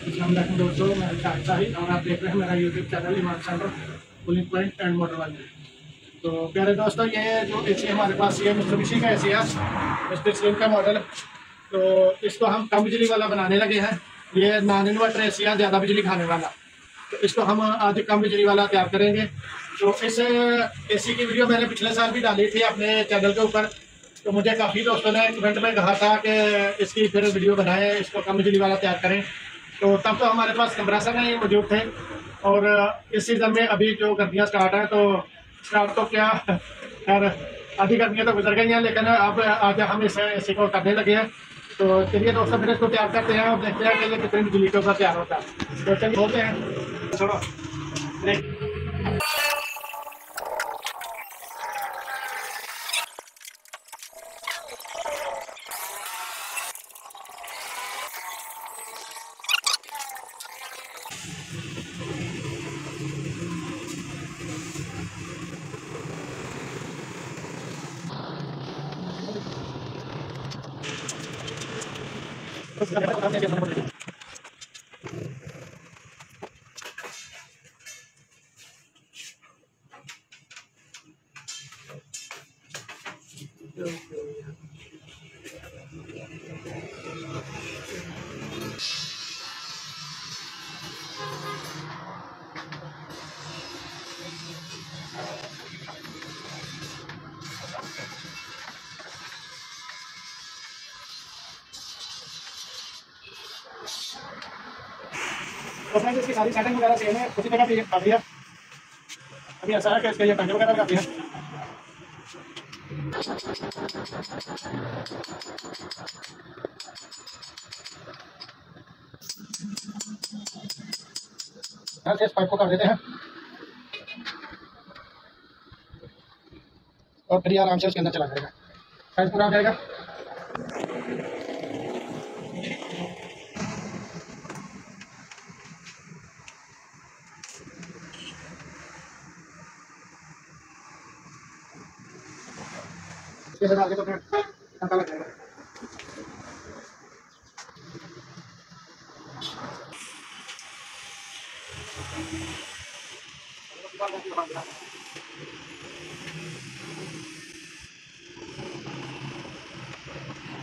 अस्सलाम वालेकुम दोस्तों, मैं शाहिद और आप देख रहे हैं मेरा YouTube channel Iman center cooling point and motor वाली। तो प्यारे दोस्तों, ये जो एसी हमारे पास ये मित्सुबिशी का एसी है, मिस्टर स्लिम का मॉडल। तो इसको हम कम बिजली वाला बनाने लगे हैं। ये नॉन इन्वर्टर एसी है, ज़्यादा बिजली खाने वाला। तो इसको हम आज कम बिजली वाला तैयार करेंगे। तो इस एसी की वीडियो मैंने पिछले साल भी डाली थी अपने चैनल के ऊपर। तो मुझे काफ़ी दोस्तों ने कमेंट में कहा था कि इसकी फिर वीडियो बनाएं, इसको कम बिजली वाला तैयार करें। तो तब तो हमारे पास कंप्रेसर नहीं मौजूद थे, और इस सीज़न में अभी जो गर्मियाँ स्टार्ट है, तो स्टार्ट तो क्या खैर आधी गर्मियाँ तो गुजर गई हैं, लेकिन अब आज हम इसी को करने लगे हैं। तो चलिए दोस्तों, फिर इसको तैयार करते हैं और देखते हैं कि ये कितनी बिजली के ऊपर तैयार होता है। तो चलिए बोलते हैं, छोड़ो नहीं। तो फ्रेंड्स, इसकी सारी सेटिंग वगैरह सेम है, उसी जगह पे कर दिया। अभी ऐसा है कि इसके ये पंखे वगैरह लगाते हैं। इस पाइप को कर देते हैं और फिर आराम से उसके अंदर चला जाएगा, साइज पूरा हो जाएगा। इसके बाद आगे तो फिर पंखा लग जाएगा।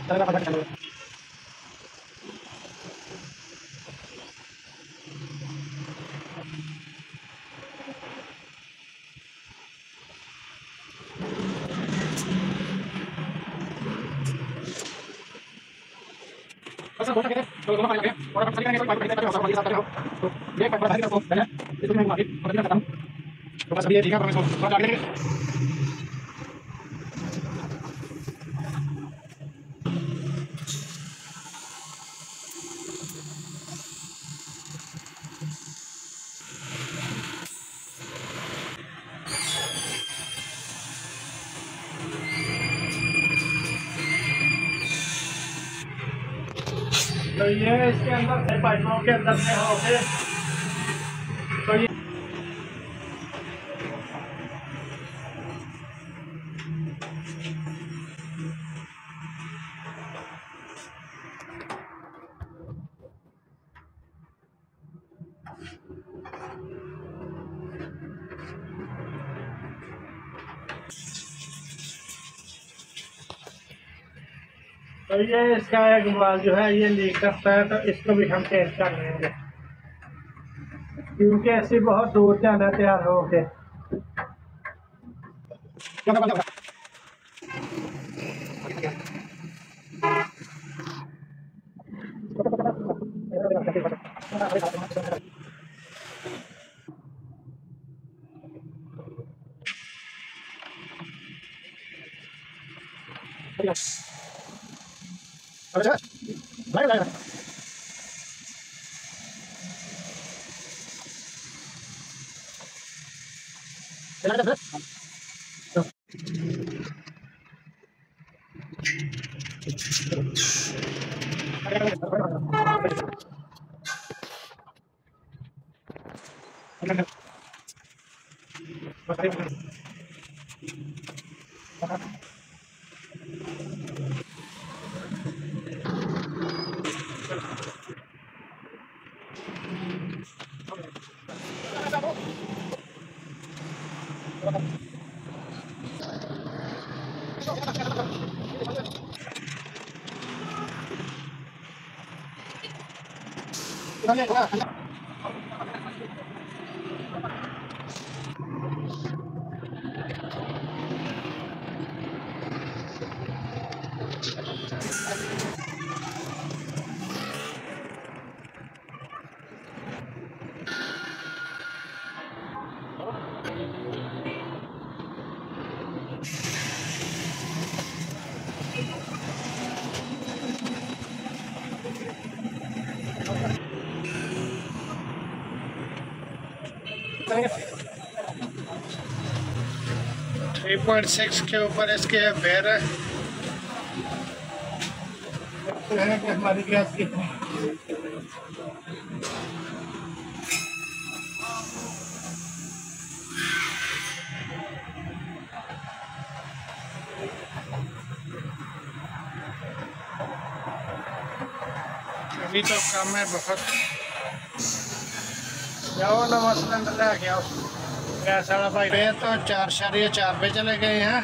चलेगा पंखा चलेगा। बस हो सके तो दोनों पानी लगे और अपन चलेंगे तो पाइप खरीदने का होगा, साथ हो तो ये पाइप बड़ा है तो पहले इसको मैं माफी और दिन खत्म। तो बस अभी ये ठीक है, तो इसको थोड़ा आगे लेंगे। तो ये इसके अंदर से पाइपों के अंदर से होके तो ये इसका एक वाल्व जो है ये लीक करता है, तो इसको भी हम चेंज कर लेंगे, क्योंकि ऐसी बहुत दूर जाना तैयार हो गए। थ्री 3.6 के ऊपर इसके बेर है कि हमारी गैस की अभी तो कम है बहुत। जाओ नवा सिलेंडर लेके आओ गैस वाला भाई। पे तो 4.4 पे चले गए हैं।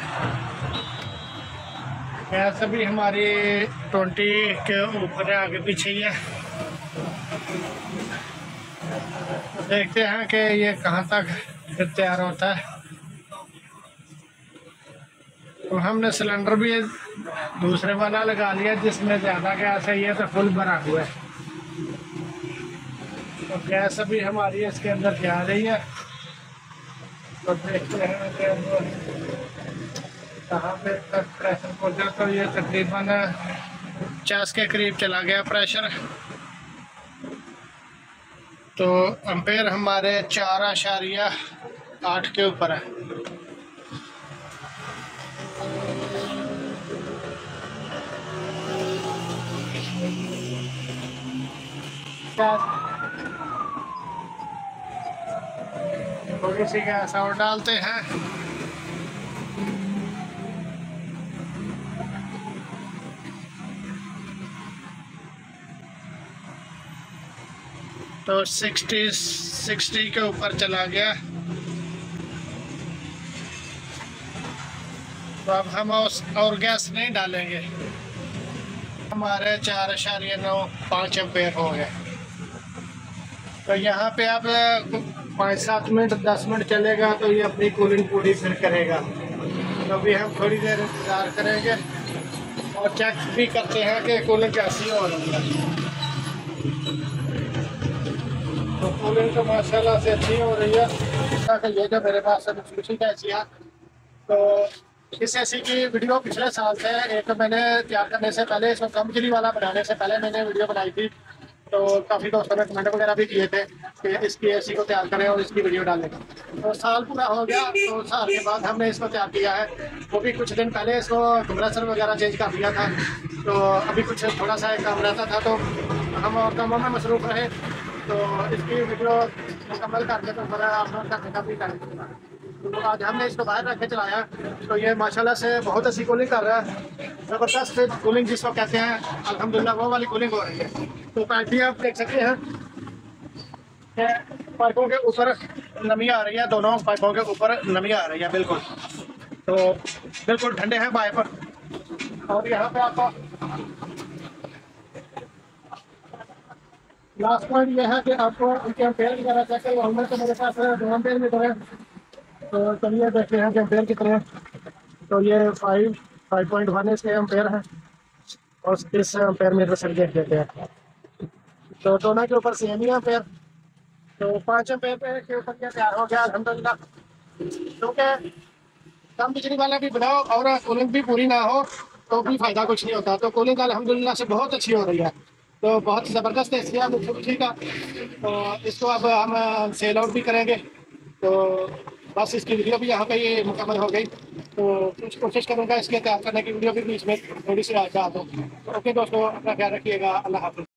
गैस अभी हमारी 20 के ऊपर है, आगे पीछे ही है। देखते हैं कि ये कहाँ तक फिर तैयार होता है। तो हमने सिलेंडर भी दूसरे वाला लगा लिया जिसमें ज़्यादा गैस है, ये तो फुल भरा हुआ है। तो गैस अभी हमारी इसके अंदर जा रही है। तो देखते हैं कि कहाँ पे तक प्रेशर पहुँचा। तो ये तकरीबन 50 के करीब चला गया प्रेशर। तो एम्पेयर हमारे 4.8 के ऊपर है। थोड़ी सी गैस और डालते हैं। तो 60 के ऊपर चला गया। तो अब हम और गैस नहीं डालेंगे। हमारे 4.95 एम्पेयर हो गए। तो यहाँ पे आप 5-7 मिनट 10 मिनट चलेगा तो ये अपनी कूलिंग पूरी फिर करेगा। तो अभी हम थोड़ी देर इंतज़ार करेंगे और चेक भी करते हैं कि कूलिंग कैसी हो रही है। तो कूलिंग तो माशाल्लाह से अच्छी हो रही है। ये जो मेरे पास मित्सुबिशी का एसी है, तो इस एसी की वीडियो पिछले साल से एक मैंने तैयार करने से पहले, इसको कम बिजली वाला बनाने से पहले मैंने वीडियो बनाई थी। तो काफ़ी दोस्तों ने कमेंट वगैरह भी किए थे कि इसकी एसी को तैयार करें और इसकी वीडियो डालें। तो साल पूरा हो गया, तो साल के बाद हमने इसको तैयार किया है। वो भी कुछ दिन पहले इसको कंप्रेसर वगैरह चेंज कर दिया था। तो अभी कुछ थोड़ा सा काम रहता था तो हम और कामों में मसरूफ़ रहे। तो इसकी वीडियो मुकम्मल करके तो बड़ा आप लोग का भी करेंगे। तो आज हमने इसको बाहर रख के चलाया। तो ये माशाल्लाह से बहुत अच्छी कूलिंग कर रहा है। ज़बरदस्त कूलिंग जिसको कहते हैं, अल्हम्दुलिल्लाह वो वाली कूलिंग हो रही है। तो पाइप भी आप देख सकते हैं कि पाइपों के ऊपर नमी आ रही है। दोनों पाइपों के ऊपर नमी आ रही है बिल्कुल। तो बिल्कुल ठंडे हैं पाइप। और यहाँ पे आपको लास्ट पॉइंट यह है कि आपको इनके एम्पेयर वगैरह चेक करें। हमने तो मेरे पास 2 एम्पेयर मीटर है। तो चलिए देखते हैं कि एम्पेयर कितने हैं। तो ये 5.1 इसके एम्पेयर है और इस एम्पेयर मीटर से देख देते हैं। तो दोनों के ऊपर सेम ही एम्पेयर। तो 5 एम्पेयर के ऊपर क्या तैयार हो गया अल्हम्दुलिल्लाह। क्योंकि कम बिजली वाला भी बनाओ और कूलिंग भी पूरी ना हो तो भी फ़ायदा कुछ नहीं होता। तो कूलिंग अल्हम्दुलिल्लाह से बहुत अच्छी हो रही है। तो बहुत ज़बरदस्त एसी है मित्सुबिशी का। तो इसको अब हम सेल आउट भी करेंगे। तो बस इसकी वीडियो भी यहाँ पे ये मुकम्मल हो गई। तो कुछ कोशिश करूँगा इसके तैयार करने की वीडियो भी बीच में थोड़ी सी आ जाए। तो ओके दोस्तों, अपना ख्याल रखिएगा। अल्लाह हाफ़िज़।